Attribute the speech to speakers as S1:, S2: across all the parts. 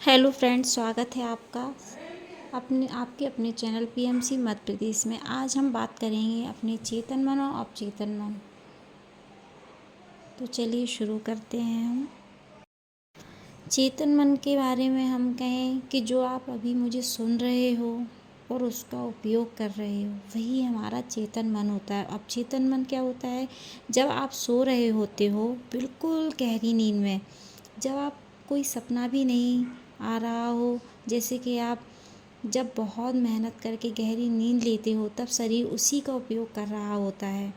S1: Hello friends, स्वागत है आपका आपके अपने चैनल पीएमसी मध्य प्रदेश में। आज हम बात करेंगे अपने चेतन मन और अवचेतन मन। तो चलिए शुरू करते हैं। हम चेतन मन के बारे में हम कहें कि जो आप अभी मुझे सुन रहे हो और उसका उपयोग कर रहे हो, वही हमारा चेतन मन होता है। अवचेतन मन क्या होता है? जब आप सो रहे होते हो बिल्कुल गहरी नींद में, जब आप कोई सपना भी नहीं आ रहा हो, जैसे कि आप जब बहुत मेहनत करके गहरी नींद लेते हो, तब शरीर उसी का उपयोग कर रहा होता है।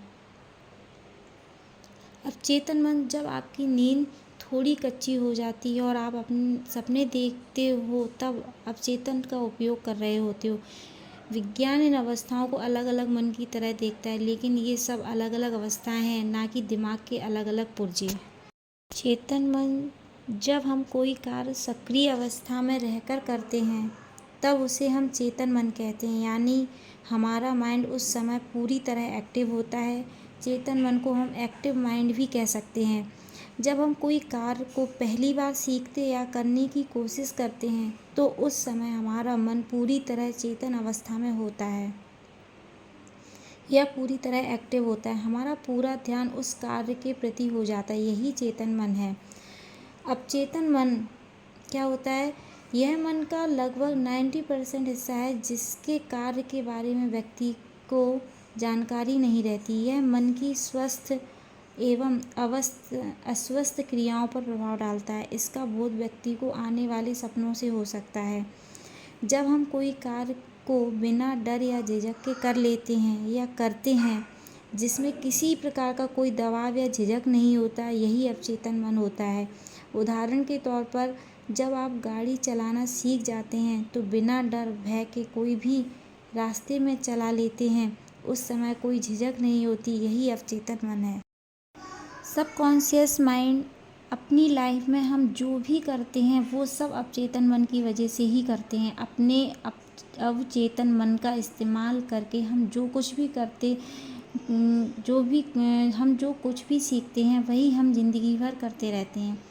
S1: अब चेतन मन, जब आपकी नींद थोड़ी कच्ची हो जाती है और आप अपने सपने देखते हो, तब अवचेतन का उपयोग कर रहे होते हो। विज्ञान इन अवस्थाओं को अलग अलग मन की तरह देखता है, लेकिन ये सब अलग अलग अवस्थाएं हैं, ना कि दिमाग के अलग अलग पुर्जे। चेतन मन, जब हम कोई कार्य सक्रिय अवस्था में रहकर करते हैं, तब उसे हम चेतन मन कहते हैं, यानी हमारा माइंड उस समय पूरी तरह एक्टिव होता है। चेतन मन को हम एक्टिव माइंड भी कह सकते हैं। जब हम कोई कार्य को पहली बार सीखते या करने की कोशिश करते हैं, तो उस समय हमारा मन पूरी तरह चेतन अवस्था में होता है या पूरी तरह एक्टिव होता है। हमारा पूरा ध्यान उस कार्य के प्रति हो जाता है, यही चेतन मन है। अवचेतन मन क्या होता है? यह मन का लगभग 90% हिस्सा है, जिसके कार्य के बारे में व्यक्ति को जानकारी नहीं रहती। यह मन की स्वस्थ एवं अस्वस्थ क्रियाओं पर प्रभाव डालता है। इसका बोध व्यक्ति को आने वाले सपनों से हो सकता है। जब हम कोई कार्य को बिना डर या झिझक के कर लेते हैं या करते हैं, जिसमें किसी प्रकार का कोई दबाव या झिझक नहीं होता, यही अवचेतन मन होता है। उदाहरण के तौर पर, जब आप गाड़ी चलाना सीख जाते हैं तो बिना डर भय के कोई भी रास्ते में चला लेते हैं। उस समय कोई झिझक नहीं होती, यही अवचेतन मन है। सबकॉन्शियस माइंड, अपनी लाइफ में हम जो भी करते हैं वो सब अवचेतन मन की वजह से ही करते हैं। अपने अवचेतन मन का इस्तेमाल करके हम जो कुछ भी करते, हम जो कुछ भी सीखते हैं, वही हम जिंदगी भर करते रहते हैं।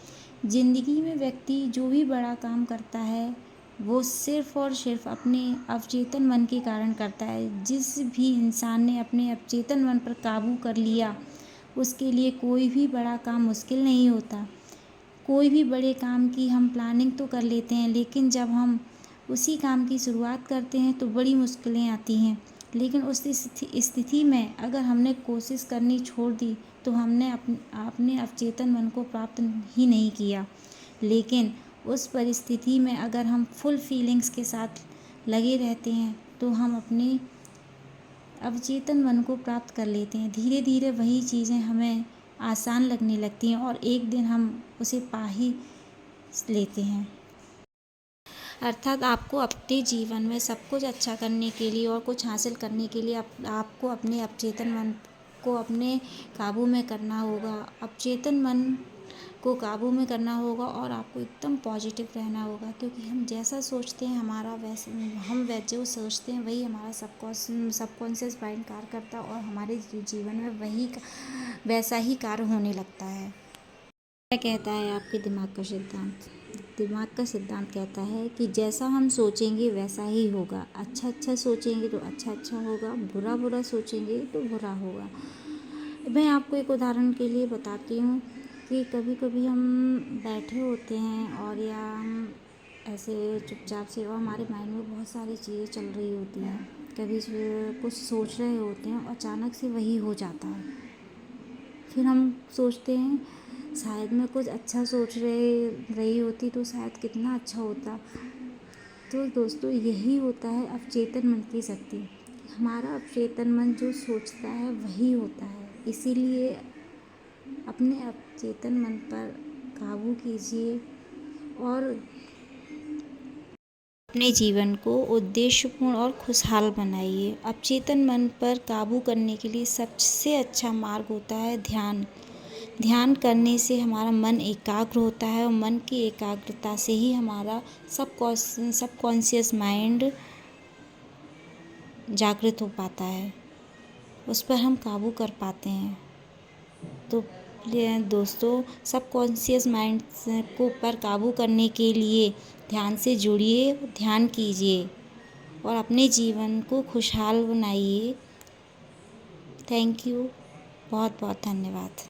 S1: जिंदगी में व्यक्ति जो भी बड़ा काम करता है, वो सिर्फ और सिर्फ अपने अवचेतन मन के कारण करता है। जिस भी इंसान ने अपने अवचेतन मन पर काबू कर लिया, उसके लिए कोई भी बड़ा काम मुश्किल नहीं होता। कोई भी बड़े काम की हम प्लानिंग तो कर लेते हैं, लेकिन जब हम उसी काम की शुरुआत करते हैं तो बड़ी मुश्किलें आती हैं। लेकिन उस स्थिति में अगर हमने कोशिश करनी छोड़ दी, तो हमने अपने अवचेतन मन को प्राप्त ही नहीं किया। लेकिन उस परिस्थिति में अगर हम फुल फीलिंग्स के साथ लगे रहते हैं, तो हम अपने अवचेतन मन को प्राप्त कर लेते हैं। धीरे धीरे वही चीज़ें हमें आसान लगने लगती हैं और एक दिन हम उसे पा ही लेते हैं। अर्थात आपको अपने जीवन में सब कुछ अच्छा करने के लिए और कुछ हासिल करने के लिए आपको अपने अवचेतन मन को अपने काबू में करना होगा। अवचेतन मन को काबू में करना होगा और आपको एकदम पॉजिटिव रहना होगा, क्योंकि हम जैसा सोचते हैं हम जो सोचते हैं वही हमारा सबकॉन्शियस माइंड कार्य करता है और हमारे जीवन में वही वैसा ही कार्य होने लगता है। क्या कहता है आपके दिमाग का सिद्धांत? दिमाग का सिद्धांत कहता है कि जैसा हम सोचेंगे वैसा ही होगा। अच्छा सोचेंगे तो अच्छा होगा, बुरा सोचेंगे तो बुरा होगा। मैं आपको एक उदाहरण के लिए बताती हूँ कि कभी कभी हम बैठे होते हैं और या हम ऐसे चुपचाप से, और हमारे माइंड में बहुत सारी चीज़ें चल रही होती हैं। कभी कुछ सोच रहे होते हैं और अचानक से वही हो जाता है। फिर हम सोचते हैं शायद मैं कुछ अच्छा सोच रही होती तो शायद कितना अच्छा होता। तो दोस्तों, यही होता है अवचेतन मन की शक्ति। हमारा अवचेतन मन जो सोचता है वही होता है। इसीलिए अपने अवचेतन मन पर काबू कीजिए और अपने जीवन को उद्देश्यपूर्ण और खुशहाल बनाइए। अवचेतन मन पर काबू करने के लिए सबसे अच्छा मार्ग होता है ध्यान। ध्यान करने से हमारा मन एकाग्र होता है और मन की एकाग्रता से ही हमारा सबकॉन्शियस माइंड जागृत हो पाता है, उस पर हम काबू कर पाते हैं। तो दोस्तों सबकॉन्शियस माइंड को पर काबू करने के लिए ध्यान से जुड़िए, ध्यान कीजिए और अपने जीवन को खुशहाल बनाइए। थैंक यू, बहुत बहुत धन्यवाद।